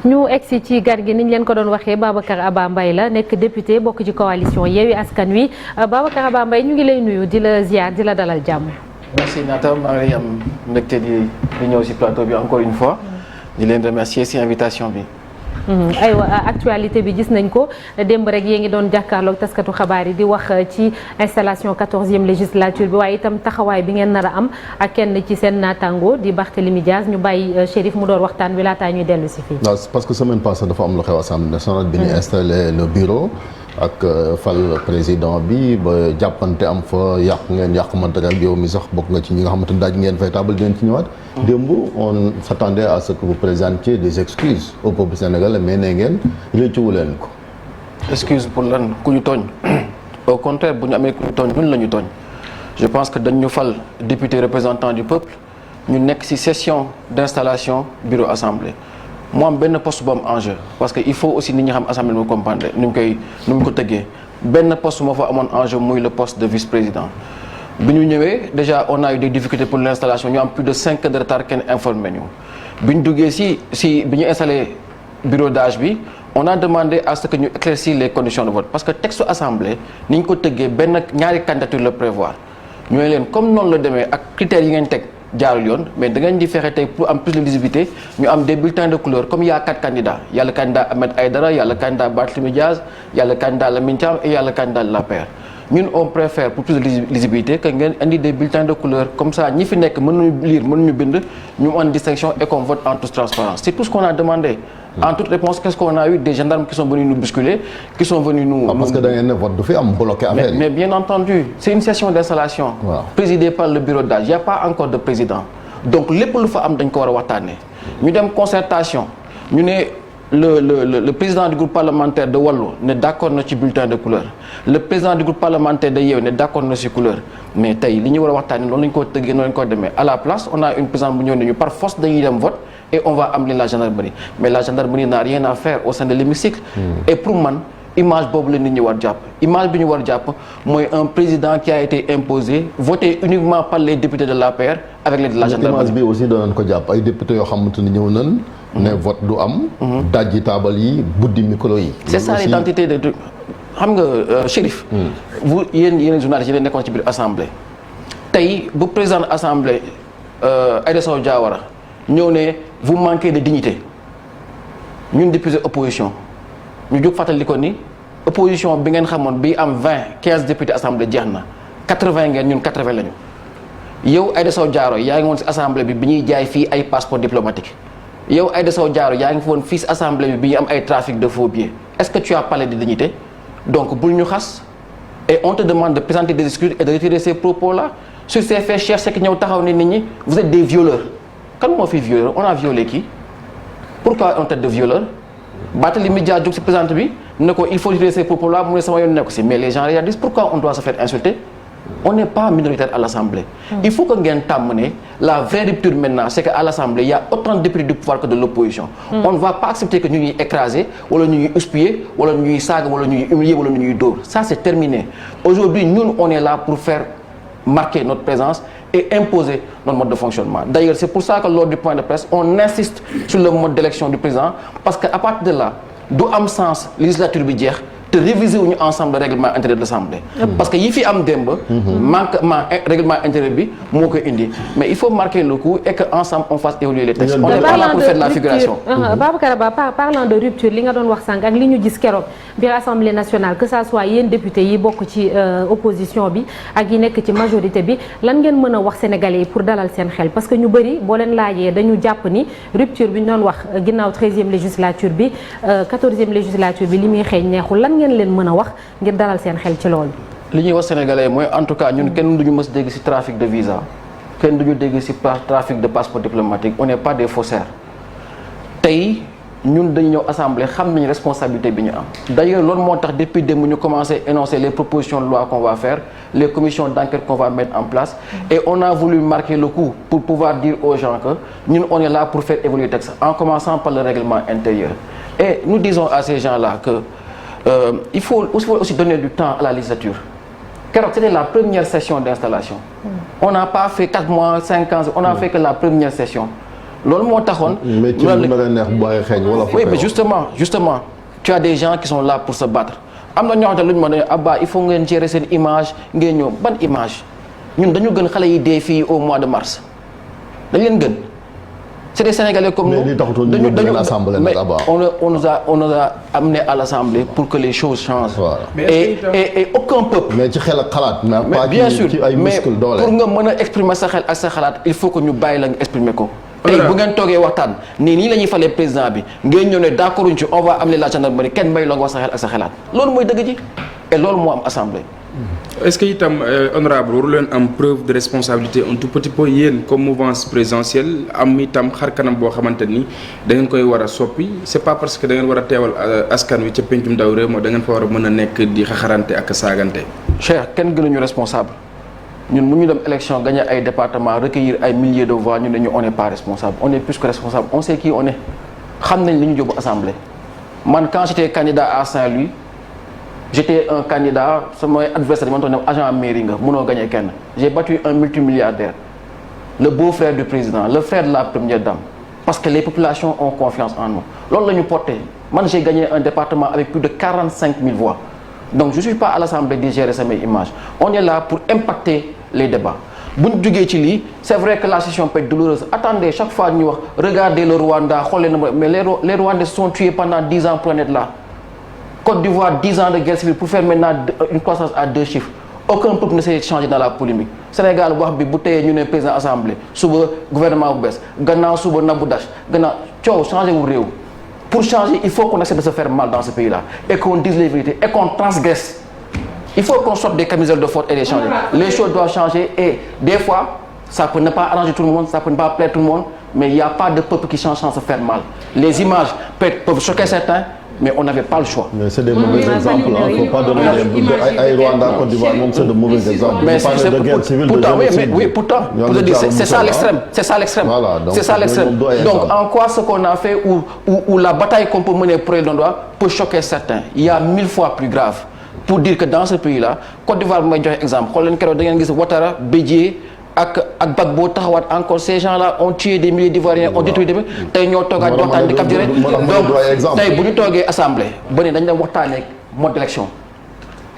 ñu egsi ci gar gi niñ leen ko doon waxee Babacar Aba Mbaye la nekk député bokk ci coalition Yewwi Askan Wi Babacar Aba Mbaye ñu ngi lay nuyu di la ziar di la dalal jàmm. merci Nata maa ngi lay am mbégte di ñëw si plateau bi encore une fois di leen remercier si invitation bi. aywa actualité bi gis nañ ko démb rek yée ngi doon jàkkaarloog taskatu xabaar yi di wax ci installation 14e législature bi waaye itam taxawaay bi ngeen nar a am ak kenn ci seen naataango di Barthélémy Dias ñu bàyyi Chérif mu door waxtaan wi laataa ñuy dellu si fii. waaw parce que semaine passée dafa am lu xew assemblée nationale bi ñu installé le bureau ak fal président bi ba jàppante am fa yàq matériel bi yow mi sax bokk nga ci ñi nga xamante ne daaj ngeen fay taabal dinañ ci ñëwaat. démb on s'attendait à ce que vous présentiez des excuses au peuple sénégalais mais nee ngeen réccuwu leen ko. excuse pour lan ku ñu tooñ au contraire bu ñu amee ku ñu tooñ ñun la ñu tooñ je pense que dañ ñu fal député représentant du peuple ñu nekk ci session d'installation bureau assemblée mu am benn poste bu am enjeu parce que il faut aussi nit ñi xam assemblée mu comprendre nu mu ko tëggee benn poste moo fa amoon enjeu muy le poste de vice-président. bi ñu ñëwee déjà on a eu des difficultés pour l'installation ñu am plus de 5 heures de retard kenn informé ñu bi ñu duggee si bi ñu installé bureau d'âge bi on a demandé à ce que ñu éclaircir les conditions de vote parce que texte assemblée ni ñu ko tëggee ñaari candidature la prévoir ñooy leen comme noonu la demee ak critères yi ngeen teg jaarul yoon mais da ngeen di fexe tey pour am plus de lisibilité ñu am des bulletins de couleur comme il y a 4 candidats il y a le candidat Ahmed Aïdara il y a le candidat Barthélémy Dias il y a le candidat Lamine Thiam et il y a le candidat de l'APR. ñun on préfère pour plus de lisibilité que ngeen indi des bulletins de couleur comme ça ñi fi nekk mën nañu lire mën nañu bind ñu am distinction et qu'on vote en toute transparence c'est tout ce qu'on a demandé. En toute réponse qu'est-ce qu'on a eu des gendarmes qui sont venus nous bousculer qui sont venus nous. parce que da ngeen ne vote du fi am bloqué affaire yi. mais bien entendu c'est une session d'installation. présidée par le bureau d'âge il y a pas encore de président donc lépp lu fa am dañ ko war a waxtaanee. ñu dem concertation ñu ne. Le président du groupe parlementaire de Wallu ne d'accord na ci bulletin de couleur le président du groupe parlementaire de Yewwi ne d'accord na ci couleur mais tey li ñu war a waxtaanee noonu lañu ko tëggee noonu lañu ko demee à la place on a une présidente bu ñëw ne ñu par force dañuy dem vote et on va amener la gendarmerie mais la gendarmerie n'a rien à faire au sein de l'hémicycle et pour man image boobu la nit ñi war jàpp image bi ñu war jàpp mooy un président qui a été imposé voté uniquement par les députés de l'APR avec l'aide de la gendarmerie. image bi aussi danañ ko jàpp ay députés yoo xamante ni ñëw nañ. ne vote du am. dajji taabal yi buddi micro yi. c'est ça l'identité de xam nga Chérif. vous yéen journalistes yi nekkoon ci biir assemblée. tey bu président assemblée Aïda Sow Diawara ñëw ne vous manquez de dignité ñun député opposition ñu jóg fàttali ko ni opposition bi ngeen xamoon bi am 15 députés assemblée jeex na 80 ngeen ñun 80 lañu. yow Aïda Sow Diawara yaa ngi woon ci assemblée bi ñuy jaay fii ay passeport diplomatique. yow Aïda Sow Diawara yaa ngi fi woon fii assemblée bi ñu am ay trafic de faux billets est-ce que tu as parlé de dignité donc bul ñu xas et on te demande de présenter des excuses et de retirer ces propos-là sur ces faits Cheikh Seck ñëw taxaw ne nit ñi vous êtes des violeurs kan moo fi violeur on a violé qui pourquoi on traite de violeur Barthélémy Dias jóg ci présidente bi ne ko il faut retirer ces propos-là mu ne sama yoon nekk ci mais les gens réagissent pourquoi on doit se faire insulter on n'est pas minoritaire à l'Assemblée. Il faut que ngeen tàmm ne la vraie rupture maintenant c'est que à l'Assemblée il y a autant de députés du pouvoir que de l'opposition. On ne va pas accepter que ñu ñuy écraser wala ñu ñuy huer wala ñu ñuy saaga wala ñu ñuy humilier wala ñu ñuy dóor ça c'est terminé. Aujourd'hui ñun on est là pour faire marquer notre présence et imposer notre mode de fonctionnement. D'ailleurs c'est pour ça que lors du point de presse on insiste sur le mode d'élection du président parce que à partir de là du am sens législature bi jeex. te réviser wuñu ensemble le règlement intérieur de l'Assemblée parce que yi fi am démb manquement règlement intérieur bi moo koy indi mais il faut marquer le coup et que ensemble on fasse évoluer les textes on est pas là pour faire de la figuration. Babacar Ba parlant de rupture li nga doon wax sànq ak li ñu gis keroog biir Assemblée nationale que ça soit yéen députés yi bokk ci opposition bi ak yi nekk ci majorité bi lan ngeen mën a wax sénégalais yi pour dalal seen xel parce que ñu bëri boo leen laajee dañu jàpp ni rupture bi ñu doon wax ginnaaw 13e législature bi 14e législature bi li muy xeeñ neexul lan ngeen leen mën a wax ngir dalal seen xel ci loolu. li ñuy wax sénégalais mooy en tout cas ñun kenn duñu mës dégg ci trafic de visa kenn duñu dégg ci trafic de passeport diplomatique on n'est pas des faussaires tey ñun dañu ñëw assemblée xam nañu responsabilité bi ñu am. d'ailleurs loolu moo tax depuis démb ñu commencé énoncer les propositions de loi qu'on va faire les commissions d'enquête qu'on va mettre en place et on a voulu marquer le coup pour pouvoir dire aux gens que ñun on est là pour faire évoluer le texte en commençant par le règlement intérieur et nous disons à ces gens-là que il faut aussi donner du temps à la législature. Keroog c'était la première session d'installation. On n'a pas fait 4 mois, 5 ans, on a fait que la première session. loolu moo taxoon. mais ci bu naree neex bu bàyyi xeeñ wala. oui mais justement tu as des gens qui sont là pour se battre am na ñoo xamante lu ñu mën a Abba il faut ngeen gérer seen image ngeen ñëw ban image ñun dañu gën xale yi dee fii au mois de mars dañ leen gën. C'est des Sénégalais comme nous. Mais on nous a amené à l'Assemblée pour que les choses changent. Voilà. Et aucun peuple. Mais ci xel ak xalaat. mais bien sûr mais pour nga mën a exprimer sa xel ak sa xalaat il faut que ñu bàyyi la nga exprimer ko. tey bu ngeen toogee waxtaan nii la ñuy falee président bi ngeen ñëw ne d'accord ci on va amener la gendarmerie kenn may la nga wax sa xel ak sa xalaat loolu mooy dëgg ji et loolu moo am Assemblée. est-ce que itam honorable waru leen am preuve de responsabilité un tout petit peu yéen comme mouvance présidentielle am itam xar kanam boo xamante ni da ngeen koy war a soppi c'est pas parce que da ngeen war a teewal askan wi ca pencum ndaw réew ma da ngeen fa war a mën a nekk di xaxarante ak saagante. Cheikh kenn gënuñu responsable ñun mu ñu dem élection gagner ay département recueillir ay milliers de voix ñu ne ñu on n'est pas responsable on est plus que responsable on sait qui on est xam nañ li ñu jóbbu assemblée man quand j'étais candidat à Saint-Louis. J'étais un candidat sama adversaire man toog ne agent mairie nga mënoo gagner kenn j'ai battu un multimilliardaire le beau-frère du président le frère de la première dame parce que les populations ont confiance en nous loolu la ñu porté man j'ai gagné un département avec plus de 45 000 voix donc je suis pas à l'Assemblée di gérer samay images on est là pour impacter les débats bu ñu jógee ci lii c'est vrai que la session peut être douloureuse attendez chaque fois ñu wax regardez le Rwanda xool leen mais les Rwandais sont tués pendant 10 ans pour en être là Côte d'Ivoire 10 ans de guerre civile pour faire maintenant une croissance à 2 chiffres aucun peuple ne s'est changé dans la polémique Sénégal wax bi bu teyee ñu ne président assemblée suba gouvernement bu bees gannaaw suba Nabou Dash gannaaw coow changé wu réew pour changer il faut qu'on accepte de se faire mal dans ce pays là et qu'on dise les vérités et qu'on transgresse il faut qu'on sorte des camisoles de force et les changer les choses doivent changer et des fois ça peut ne pas arranger tout le monde ça peut ne pas plaire tout le monde mais il y a pas de peuple qui change sans se faire mal les images peuvent choquer certains mais on n'avait pas le choix. Mais c'est des mauvais exemples, il ne faut pas donner des Rwanda, Côte d'Ivoire, même c'est de mauvais exemples. Mais c'est pourtant, pour te dire, c'est ça l'extrême. Voilà, c'est ça l'extrême. Donc en quoi ce qu'on a fait ou la bataille qu'on peut mener pour les droits peut choquer certains. Il y a 1000 fois plus grave. Pour dire que dans ce pays-là, Côte d'Ivoire, moi je exemple, xool leen keroog da ngeen gis Ouattara, Bédié ak Gbagbo taxawaat encore ces gens-là ont tué des milliers d'Ivoiriens ont détruit des tey ñoo toogaat di waxtaan di capturer donc tey bu ñu toogee assemblée ba ne dañ dem waxtaanee mode d'élection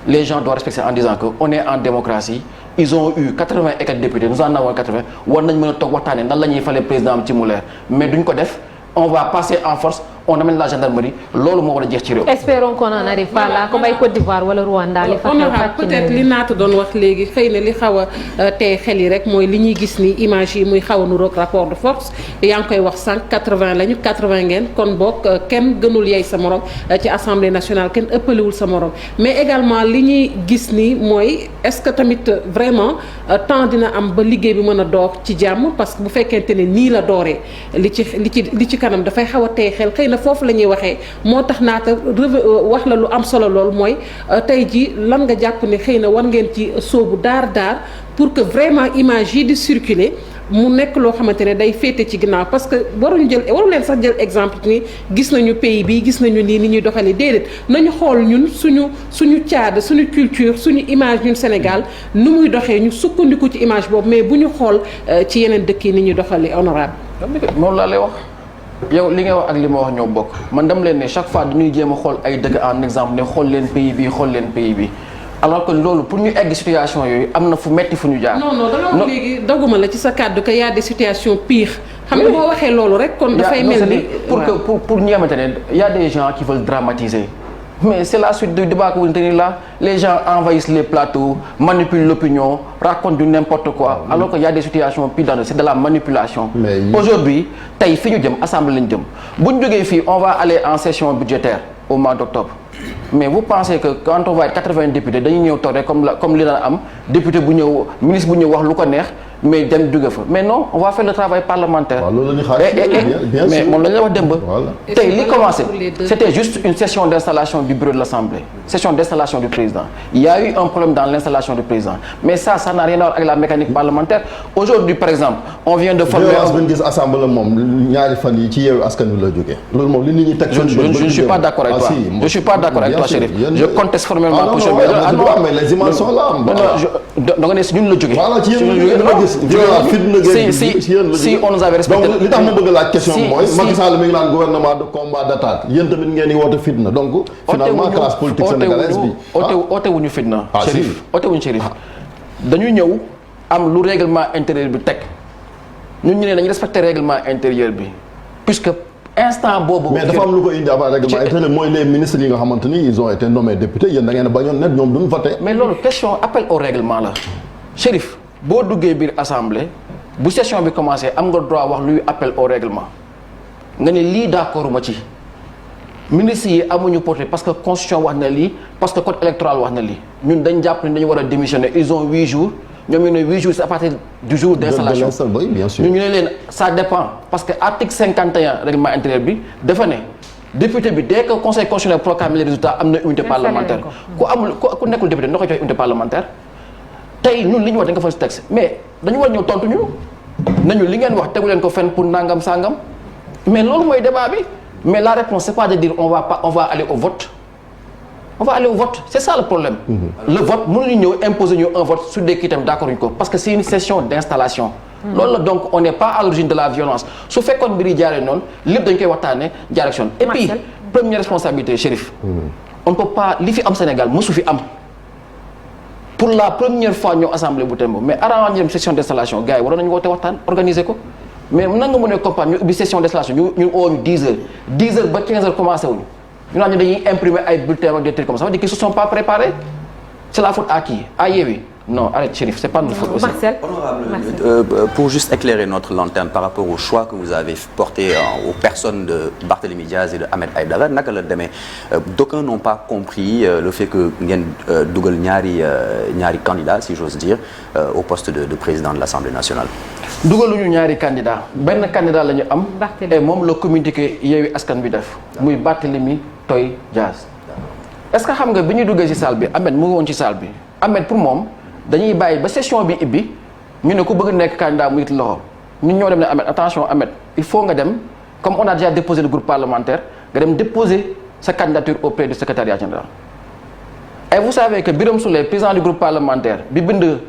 les gens doivent respecter en disant que on est en démocratie ils ont eu 80 et quelques députés nous en avons 80 war nañ mën a toog waxtaanee nan la ñuy falee président am ci mu leer mais duñ ko def on va passer en force on amène la gendarmerie loolu moo war a jeex ci réew. espérons qu'on n'en arrive pas là comme ay Côte d'Ivoire wala Rwanda. li fa xew peut-être li naata doon wax léegi xëy na li xaw a tey xel yi rek mooy li ñuy gis ni image yi muy xaw a nuroog rapport de force yaa ngi koy wax sànq 80 lañu 80 ngeen kon boog kenn gënul yey sa morom ci assemblée nationale kenn ëppalewul sa morom mais également li ñuy gis ni mooy est-ce que tamit vraiment temps dina am ba liggéey bi mën a door ci jàmm parce que bu fekkente ne nii la dooree li ci kanam dafay xaw a tey xel xëy na foofu la ñuy waxee moo tax naata wax la lu am solo lool mooy tey ji lan nga jàpp ne xëy na war ngeen ci sóobu daar pour que vraiment image yi di circuler mu nekk loo xamante ne day féete ci ginnaaw parce que waru leen sax jël exemple ni gis nañu pays bi gis nañu nii ni ñuy doxalee déedéet nañu xool ñun suñu caada suñu culture suñu image ñun Sénégal nu muy doxee ñu sukkandiku ci image boobu mais bu ñu xool ci yeneen dëkk yi ni ñuy doxalee honorable moom laa lay wax yow li ngay wax ak li ma wax ñoo bokk man dama leen ne chaque fois dañuy jéem a xool ay dëkk en exemple ne xool leen pays bi alors que loolu pour ñu egg situation yooyu am na fu metti fu ñu jaar. non da nga wax léegi doguma la ci sa kàddu que y a des situations pires. xam nga boo waxee loolu rek kon dafay mel ni pour ñi xamante ne y a des gens qui veulent dramatiser mais c'est la suite du débat que vous tenez là les gens envahissent les plateaux manipulent l'opinion racontent du n'importe quoi alors que y a des situations pires dans c'est de la manipulation. Aujourd'hui tey fi ñu jëm assemblée lañu jëm bu ñu jógee fii on va aller en session budgétaire au mois d'octobre. Mais vous pensez que quand on va être 80 députés dañuy ñëw toog rek comme li daan am député bu ñëw ministre bu ñëw wax lu ko neex mais dem jóge fa mais non on va faire le travail parlementaire. mais moom la ñu la wax démb. tey li commencé c'était juste une session d'installation du bureau de l'Assemblée session d'installation du président il y a eu un problème dans l'installation du président mais ça n'a rien à voir avec la mécanique parlementaire aujourd'hui par exemple on vient de former gis assemblée moom ñaari fan yi ci Yewwi Askan Wi la jógee loolu moom li nit ñi teg je ne suis pas d'accord avec toi je suis pas d'accord avec toi Chérif. Je conteste formellement position bi. mais les images sont là. da nga ne si ñun la jógee. voilà ci yéen si on nous avait respecté. donc li tax ma bëgg laaj question mooy Macky Sall mi ngi naan gouvernement de combat d'attaque yéen tamit ngeen di woote fitna donc finalement classe politique sénégalaise bi oote wuñu fitna. Chérif oote wuñu Chérif dañu ñëw am lu règlement intérieur bi teg ñun ñu ne dañu respecté règlement intérieur bi puisque instant boobu. mais dafa am lu ko indi avant règlement intérieur mooy les ministres yi nga xamante ni ils ont été nommés députés yéen da ngeen a bañoon net ñoom duñ voté. mais loolu question appel au règlement la Chérif boo duggee biir assemblée bu session bi commencé am nga droit wax luy appel au règlement nga ne lii d'accord ma ci ministres yi amuñu porté parce que constitution wax na lii parce que code électoral wax na lii ñun dañ jàpp ni dañu war a démissionner ils ont 8 jours. ñoom ñu ne 8 jours c'est à partir du jour d'installation oui, bien sûr. ñu ne leen ça dépend parce que article 51 règlement intérieur bi dafa ne député bi dès que conseil constitutionnel proclame les résultats am na unité parlementaire ku nekkul député noo koy jox unité parlementaire tey ñun li ñu wax dañ ko fa si texte mais dañu war ñëw tontu ñu nañu li ngeen wax tegu leen ko fenn pour nangam sangam mais loolu mooy débat bi mais la réponse c'est pas de dire on va aller au vote. On va aller au vote, c'est ça le problème. Le vote, mënuñu ñëw imposer ñu un vote sur des critères d'accord ñu ko parce que c'est une session d'installation. loolu la donc on n'est pas à l'origine de la violence su fekkoon mbir yi jaaree noonu lépp dañ koy waxtaanee direction. Et puis première responsabilité Chérif. On ne peut pas li fi am Sénégal mosu fi am. Pour la première fois ñëw assemblée bu Tembo mais avant ñu dem session d'installation gars yi waroon nañu woote waxtaan organiser ko mais nan nga mën a comprendre ñu ubbi session d'installation ñu oo ñu 10 heures ba 15 heures commencé wuñu. ñu naan ñu dañuy imprimer ay bulletins ak des trucs comme ça, ça veut dire qu'ils se sont pas préparés. C'est la faute à qui? À Yewwi? Non, arrête Chérif, c'est pas notre faute aussi. Marcel. Pour juste éclairer notre lanterne par rapport au choix que vous avez porté aux personnes de Barthélémy Diaz et de Ahmed Aïdara naka la demee d'aucuns n'ont pas compris le fait que ngeen dugal ñaari candidats si j'ose dire au poste de président de l'Assemblée nationale. dugaluñu ñaari candidat benn candidat la ñu am. et moom la communiqué Yewwi Askan Wi def. muy Barthélémy Toye Diaz. est-ce que xam nga bi ñu duggee ci salle bi Ahmed mu ngi woon ci salle bi Ahmed pour moom. dañuy bàyyi ba session bi ibbi ñu ne ku bëgg nekk candidat mu yit loxo ñun ñoo dem ne Ahmed attention Ahmed il faut nga dem comme on a déjà déposé le groupe parlementaire nga dem déposer sa candidature auprès du secrétariat général. Et vous savez que Birame Souleye président du groupe parlementaire bi bind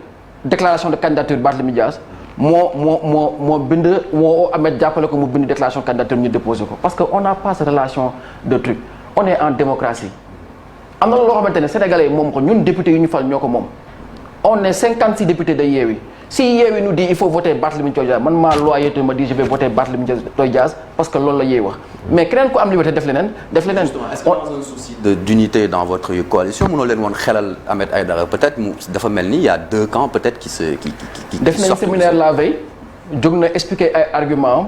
déclaration de candidature Barthélémy Dias moo bind moo Ahmed jàppale ko mu bind déclaration de candidature ñu déposé ko parce que on n'a pas cette relation de truc on est en démocratie am na loo xamante ne sénégalais moom ko ñun députés yu ñu fal ñoo ko moom. On est 56 députés de Yewwi. Si Yewwi nous dit il faut voter Barthélémy Toye Dias, man ma loyauté me dit je vais voter Barthélémy Toye Dias parce que loolu la Yewwi wax. Mais keneen ku am liberté def leneen. Est-ce que dans un souci d'unité dans votre coalition mënoo leen woon xelal Ahmed Aïdara peut-être mu dafa mel ni il y a deux camps peut-être qui def nañ séminaire la veille jóg na expliquer ay arguments am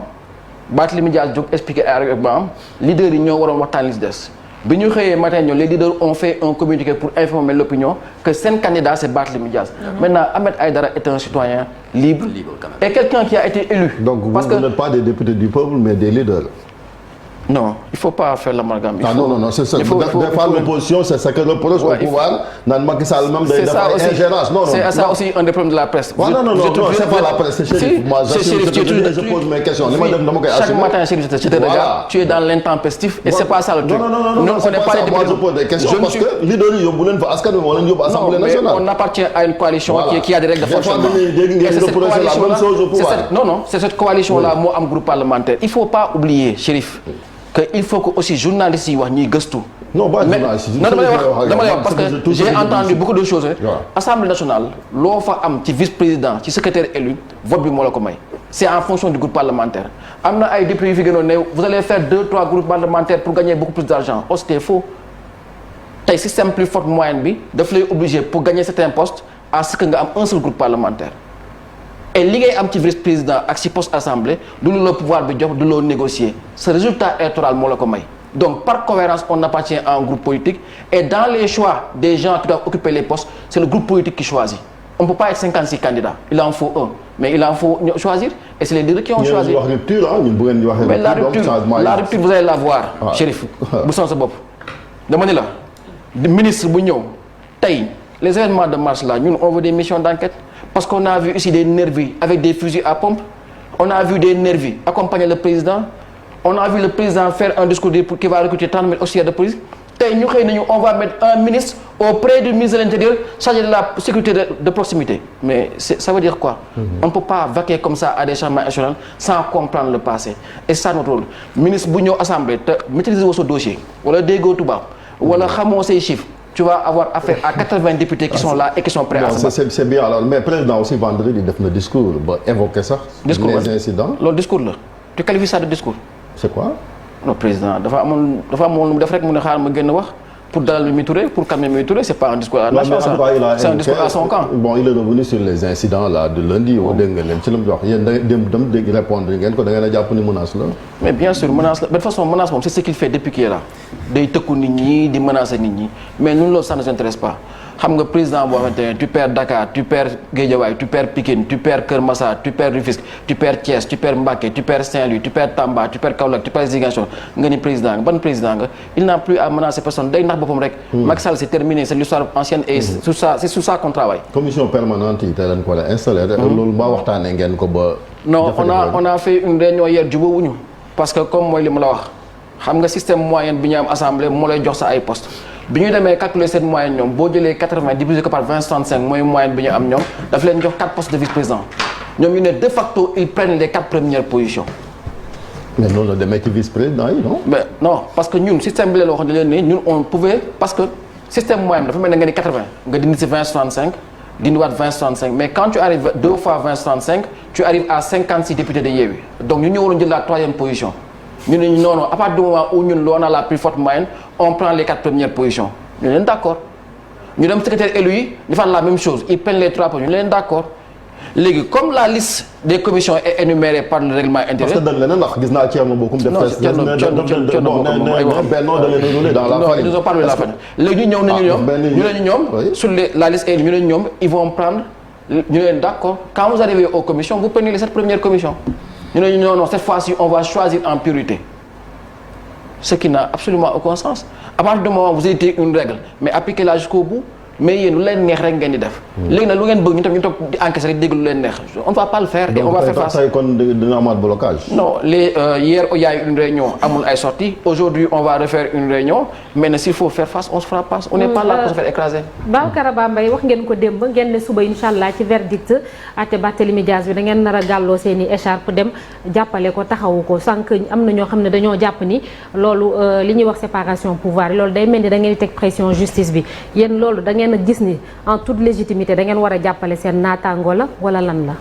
Barthélémy Dias jóg expliquer ay arguments am leaders yi ñoo waroon waxtaan li ci des. bi ñu xëyee matin ñoom les leaders ont fait un communiqué pour informer l'opinion que seen candidat c'est Barthélémy Dias. Maintenant Ahmed Aïdara est un citoyen libre quand même. Et quelqu'un qui a été élu. Donc vous n'êtes pas des députés du peuple mais des leaders. Non, il faut pas faire l'amalgame. Non, c'est ça. Des fois l'opposition, c'est ça que le reproche au pouvoir. Macky Sall même c'est ça aussi. C'est ça aussi un des problèmes de la presse. Non, c'est pas la presse, c'est Chérif. Moi, je pose mes questions. Chaque matin, Chérif, je te regarde. Tu es dans l'intempestif et c'est pas ça le truc. Non, c'est pas ça. Moi, je pose des questions parce que leader yi yóbbu leen fa askan wi moo leen yóbbu Assemblée nationale. On appartient à une coalition qui a des règles de fonctionnement. Non, c'est cette coalition-là moo am groupe parlementaire. Il faut pas oublier, Chérif. Il faut que aussi journalistes yi wax ñuy gëstu. Non, pas journalistes. Non, dama lay wax parce que j'ai entendu beaucoup de choses. Assemblée nationale loo fa am ci vice-président ci secrétaire élu vote bi moo la ko may. C'est en fonction du groupe parlementaire. Am na ay députés yu fi gënoon ne vous allez faire 2-3 groupes parlementaires pour gagner beaucoup plus d'argent. Oh, c'était faux. Tey système plus forte moyenne bi daf lay obligé pour gagner certains postes à ce que nga am un seul groupe parlementaire. Et li ngay am ci vice-président ak ci poste assemblée du lu la pouvoir bi jox du loo négocier ce résultat électoral moo la ko may donc par cohérence on appartient à un groupe politique et dans les choix des gens qui doivent occuper les postes c'est le groupe politique qui choisit on ne peut pas être 56 candidats il en faut un mais il en faut choisir et c'est les leaders qui ont choisi mais la rupture vous allez la voir Chérif bu son sa bopp dama ni la ministre bu ñëw tey les événements de mars là ñun on veut des missions d'enquête. Parce qu'on a vu ici des nervis avec des fusils à pompe. On a vu des nervis accompagner le président. On a vu le président faire un discours qui va recruter 30 000 officiers de police. tey ñu xëy nañu on va mettre un ministre auprès du ministre de l'Intérieur chargé de la sécurité de proximité mais ça veut dire quoi? On ne peut pas vaquer comme ça à des changements institutionnels sans comprendre le passé et ça notre rôle ministre bu ñëw assemblée te maîtriser woo sa dossier wala déggoo tubaab wala xamoo say chiffres tu vas avoir affaire à 80 députés qui sont là et qui sont prêts à se battre. C'est bien alors mais président aussi vendredi def na discours ba évoqué sax. discours les incidents. loolu discours la tu qualifies ça de discours. C'est quoi? non président dafa amoon lu mu def rek mu ne xaar ma génn wax pour dalal Mimi Touré pour calmer Mimi Touré c'est pas un discours à la nation ça c'est un discours à son camp. Bon il est revenu sur les incidents là de lundi. dégg nga leen ci la mu wax yéen da ngeen dem dégg répondre ngeen ko da ngeen a jàpp ni menace la. mais bien sûr menace la de toute façon menace moom c'est ce qu'il fait depuis qu'il est là day tëkku nit ñi di menacer nit ñi mais ñun loolu ça ne nous intéresse pas. xam nga président boo xamante ne tu perds Dakar tu perds Guédiawaye tu perds Pikine tu perds Keur Massar tu perds Rufisque tu perds Thiès tu perds Mbacké tu perds Saint-Louis tu perds Tamba tu perds Kaolack tu perds Ziguinchor nga ni président nga ban président nga il n'a plus à menacer personne day nax boppam rek. Macky Sall c'est terminé c'est l'histoire ancienne et c'est sur ça qu'on travaille. commission permanente yi tey lañ ko war a installer. loolu mbaa waxtaanee ngeen ko ba. non on a fait une réunion hier jubóowuñu parce que comme mooy li ma la wax xam nga système moyen bi ñu am assemblée moo lay jox sa ay postes. bi ñu demee calculer cette moyenne ñoom boo jëlee 80 divisé ko par 20-65 mooy moyenne bi ñu am ñoom daf leen jox 4 postes de vice-président ñoom ñu ne de facto ils prennent les 4 premières positions. mais noonu la demee ci vice-président yi non. mais non parce que ñun système bi leen waxoon leen ne ñun on pouvait parce que système moyen dafa mel ne nga ni 80 nga dindi si 20-65 dindiwaat 20-65 mais quand tu arrives 2 fois 20-65 tu arrives à 56 députés de Yewwi donc ñu ñëwoon jël la 3e position. ñu ne non non à partir du moment où ñun on a la plus forte moyenne on prend les 4 premières positions ñu leen d'accord ñu dem secrétaire élu yi ñu fan la même chose ils prennent les 3 positions ñu leen d'accord léegi comme la liste des commissions est énumérée par le règlement intérieur. parce que dañ leen a ndax gis naa Thierno Bocoum def. non Thierno Bocoum ay waxam Benno da leen a roulé dans la farine. non ils nous ont parlé de la farine léegi ñu ñëw nañu ñoom ñu ne ñoom sur la liste élu ñu ne ñoom ils vont prendre ñu leen d'accord quand vous arrivez aux commissions vous prenez les 7 premières commissions. ñu ne non cette fois-ci on va choisir en priorité ce qui n'a absolument aucun sens à partir du moment où vous éditez une règle mais appliquez-la jusqu'au bout mais yéen lu leen neex rek ngeen di def. léegi nag lu ngeen bëgg ñu tam ñu toog di encaisser rek dégg lu leen neex on ne va pas le faire. et on va faire face donc kon dina amaat blocage. non hier il y a eu une réunion amul ay sorties aujourd'hui on va refaire une réunion mais nag s'il faut faire face on se fera face on n'est pas là pour se faire écraser. Babacar Bambey wax ngeen ko démb ngeen ne suba incha allah ci verdict àtte Barthélémy Dias bi da ngeen nar a gàlloo seen i écharpe dem jàppale ko taxawu ko sànq am na ñoo xam ne dañoo jàpp ni loolu li ñuy wax séparation pouvoir yi loolu day mel ni da ngeen di teg pression justice bi yéen loolu da ngeen a gis ni en toute légitimité da ngeen war a jàppale seen naataango la wala lan la.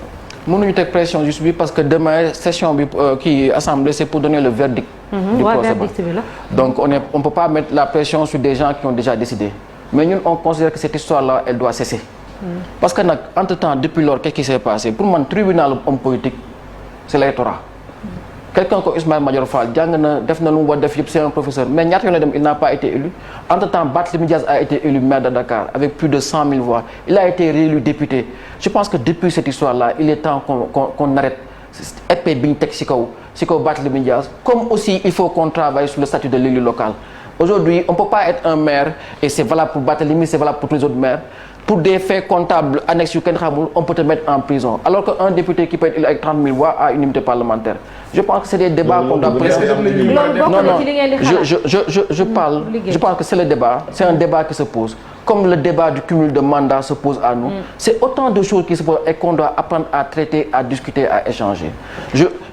mënuñu teg pression justice bi parce que demain session bi kii assemblée c'est pour donner le verdict. du procès bi la. donc on peut pas mettre la pression sur des gens qui ont déjà décidé mais ñun on considère que cette histoire-là elle doit cesser. parce que nag entre-temps depuis lors qu'est-ce qui s'est passé pour man tribunal homme politique c'est l'électorat. quelqu'un comme Ismaïla Madior Fall jàng na def na lu mu war def yëpp c'est un professeur mais ñaata yoon la dem il n'a pas été élu entre-temps Barthélémy Dias a été élu maire de Dakar avec plus de 100 000 voix il a été réélu député je pense que depuis cette histoire-là il est temps qu'on arrête épée bi ñu teg ci kaw Barthélémy Dias comme aussi il faut qu'on travaille sur le statut de l'élu local aujourd'hui on peut pas être un maire et c'est valable pour Barthélémy c'est valable pour tous les autres maires pour des faits comptables annexes yu kenn xamul on peut te mettre en prison alors que un député qui peut être élu avec 30 000 voix a une immunité parlementaire je pense que c'est des débats qu'on doit je pense que c'est le débat c'est un débat qui se pose comme le débat du cumul de mandats se pose à nous c'est autant de choses qui se posent et qu'on doit apprendre à traiter à discuter à échanger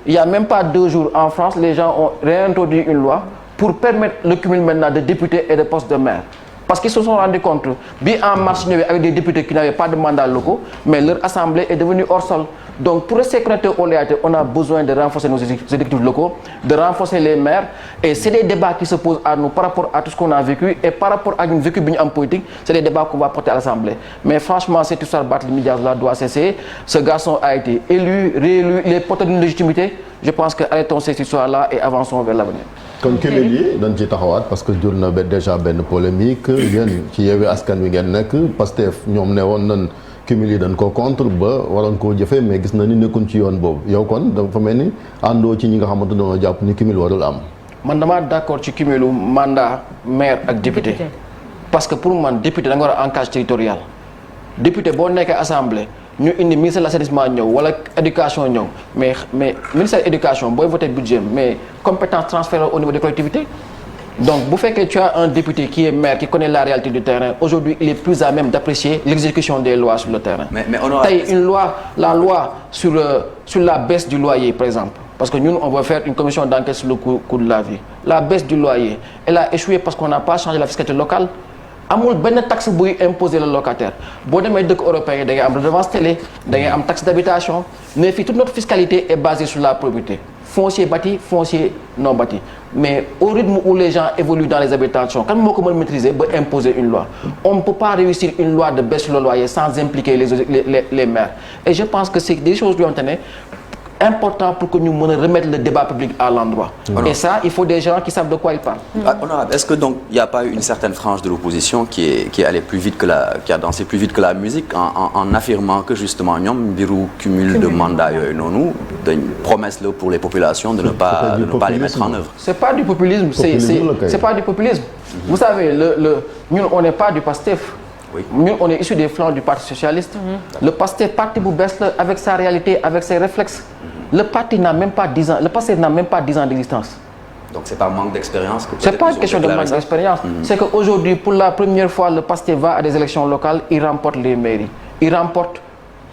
il y a même pas 2 jours en France les gens ont réintroduit une loi pour permettre le cumul maintenant de députés et de postes de maire parce qu'ils se sont rendus compte bi en marche ñëwee avec des députés qui n'avaient pas de mandats locaux mais leur assemblée est devenue hors sol donc pour rester connecté aux réalités on a besoin de renforcer nos exécutifs locaux de renforcer les maires et c'est des débats qui se posent à nous par rapport à tout ce qu'on a vécu et par rapport à une vécu bi ñu am politique c'est des débats qu'on va porter à l'Assemblée mais franchement cette histoire Barthélémy Dias là doit cesser ce garçon a été élu réélu il est porteur d'une légitimité je pense que arrêtons cette histoire là et avançons vers l'avenir. kon cumul yi dañ ci taxawaat parce que jur na déjà benn polémique yéen ci Yewwi Askan Wi ngeen nekk Pastef ñoom ne woon nañ cumul yi dañ ko contre ba waroon koo jëfee mais gis na ni nekkuñ ci yoon boobu yow kon dafa mel ni àndoo ci ñi nga xamante dañoo jàpp ni cumul warul am. man damaa d'accord ci cumulu mandat maire ak député parce que pour man député da nga war a ancrage territorial député boo nekkee assemblée. ñu indi ministère de l'assainissement ñëw wala éducation ñëw mais ministère éducation booy voté budget mais compétence transférée au niveau des collectivités Donc bu fekkee tu as un député qui est maire qui connaît la réalité du terrain aujourd'hui il est plus à même d'apprécier l'exécution des lois sur le terrain. Mais honorable, tey la loi sur la baisse du loyer par exemple parce que ñun on va faire une commission d'enquête sur le coût de la vie la baisse du loyer elle a échoué parce qu'on n'a pas changé la fiscalité locale. amul benn taxe buy imposer le locataire boo demee dëkk européen yi da ngay am redevance télé da ngay am taxe d'habitation mais fii toute notre fiscalité est basée sur la propriété foncier bâti foncier non bâti mais au rythme où les gens évoluent dans les habitations kan moo ko mën maîtriser ba imposer une loi on ne peut pas réussir une loi de baisse sur le loyer sans impliquer les maires et je pense que c'est des choses yoo xamante ne important pour que ñu mën a remettre le débat public à l'endroit. Et ça, il faut des gens qui savent de quoi ils parlent. Honorable, est-ce que donc il n'y a pas eu une certaine frange de l'opposition qui est allée plus vite qui a dansé plus vite que la musique en affirmant que justement ñoom mbiru cumul de mandat yooyu noonu dañ promesse la pour les populations de ne pas les mettre en œuvre. C'est pas du populisme, c'est pas du populisme. Vous savez ñun on n'est pas du PASTEF. Oui. Ñun on est issu des flancs du Parti socialiste. Le PASTEF parti bu bees la avec sa réalité avec ses réflexes. Le parti n'a même pas 10 ans, le PASTEF n'a même pas 10 ans d'existence. Donc c'est pas manque d'expérience que c'est pas une question de manque d'expérience. C'est qu'aujourd'hui pour la première fois le PASTEF va à des élections locales, il remporte les mairies. Il remporte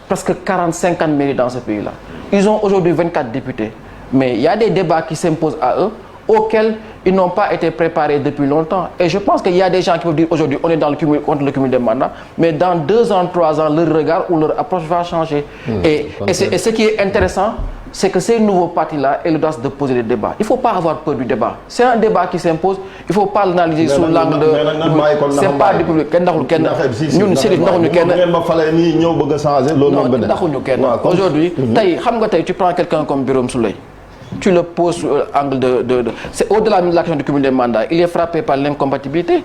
presque 40-50 mairies dans ce pays-là. Ils ont aujourd'hui 24 députés. Mais il y a des débats qui s'imposent à eux auxquels ils n'ont pas été préparés depuis longtemps. Et je pense qu'il y a des gens qui peuvent dire aujourd'hui on est dans le cumul, contre le cumul des mandats, mais dans 2 ans, 3 ans, leur regard ou leur approche va changer. Et ce qui est intéressant, c'est que ces nouveaux partis-là aient l'audace de poser des débats. Il ne faut pas avoir peur du débat. C'est un débat qui s'impose. Il ne faut pas l'analyser sous l'angle de... C'est pas du public. Ñun Chérif ndaxuñu kenn. Non, ndaxuñu kenn. Aujourd'hui, xam nga tey tu prends quelqu'un comme Birame Souleye. Tu le poses sous l'angle c'est au-delà de la question du cumul des mandats. Il est frappé par l'incompatibilité.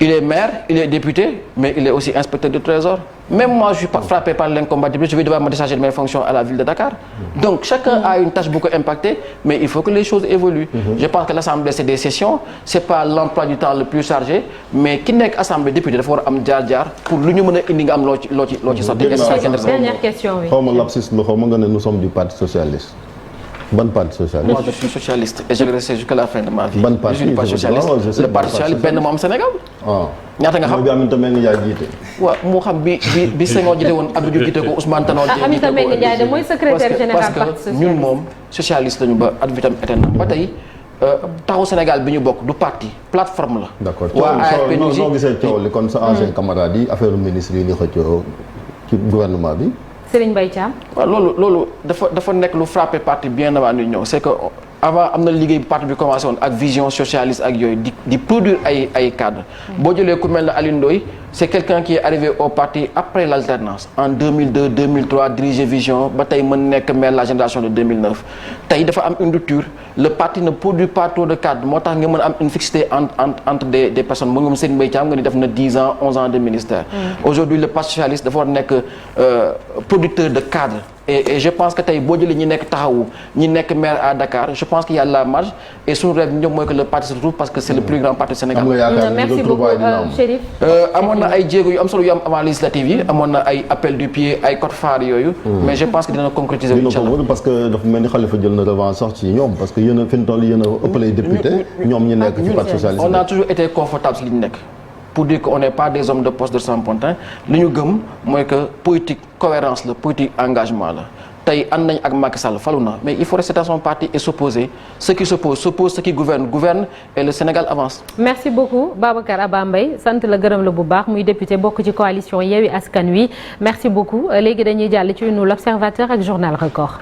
Il est maire, il est député, mais il est aussi inspecteur du Trésor. Même moi, je suis frappé par l'incompatibilité. Je vais devoir me décharger de mes fonctions à la ville de Dakar. Donc, chacun a une tâche beaucoup impactée, mais il faut que les choses évoluent. Je pense que l'Assemblée, c'est des sessions. C'est pas l'emploi du temps le plus chargé, mais qui n'est qu'Assemblée député, il faut avoir jaar pour l'union de Dernière question, oui. Nous sommes du Parti socialiste. Ban parti socialiste. Moi, je suis socialiste et je le resterai jusqu'à la fin de ma vie. Ban parti, je suis du Parti socialiste. Le Parti socialiste benn moo am Sénégal. ñaata nga xam bi Aminata Mbengue Ndiaye jiite. waaw moo xam bi Senghor jiite woon Abdou Diouf jiite ko Ousmane Tanor jiite ko. Aminata Mbengue Ndiaye de mooy secrétaire général Parti socialiste. parce que ñun moom socialiste lañu ba ad vitam éternel ba tey taxawu Sénégal bi ñu bokk du parti plateforme la. d'accord noo gisee coow li kon sa ancien camarade yi affaire ministre yi ni xëccoo ci gouvernement bi. Serigne Mbaye Thiam. waaw loolu dafa nekk lu frappé parti bien avant ñu ñëw c'est que avant am na liggéey parti bi commencé woon ak vision socialiste ak yooyu di produire ay cadres. boo jëlee ku mel ne Alioune Ndoye c'est quelqu'un qui est arrivé au parti après l'alternance en 2002 2003 diriger vision ba tey mën nekk maire la génération de 2009 tey dafa am une rupture le parti ne produit pas trop de cadres moo tax nga mën a am une fixité entre des personnes mu ngi Serigne Mbaye Thiam nga ni def na 10 ans 11 ans de ministère. Aujourd'hui le parti socialiste dafa war nekk producteur de cadres. Et je pense que tey boo jëlee ñi nekk taxawu ñi nekk maire à Dakar je pense qu'il y a la marge et suñu rêve ñoom mooy que le parti se retrouve parce que c'est le plus grand parti du Sénégal. Merci beaucoup Chérif. amoon na ay jéego yu am solo yu am avant législative yi amoon na ay appel du pied ay code phare yooyu. mais je pense que dina concrétiser incha allah parce que dafa mel ni Khalifa jël na revanche sax ci ñoom parce que yéen a fi mu toll yéen a ëppale député ñoom ñi nekk ci parti socialiste. on a toujours été confortable si li ñu nekk. pour dire qu'on n'est pas des hommes de poste de Saint-Pontin li ñu gëm mooy que politique cohérence la politique engagement la tey ànd nañ ak Macky Sall falu na mais il faut rester dans son parti et s'opposer ceux qui s'opposent ceux qui gouvernent et le Sénégal avance. merci beaucoup Babacar Abba Mbaye sant la gërëm la bu baax muy député bokk ci coalition Yewwi Askan Wi merci beaucoup léegi dañuy jàll ci nu l'Observateur ak Journal Record.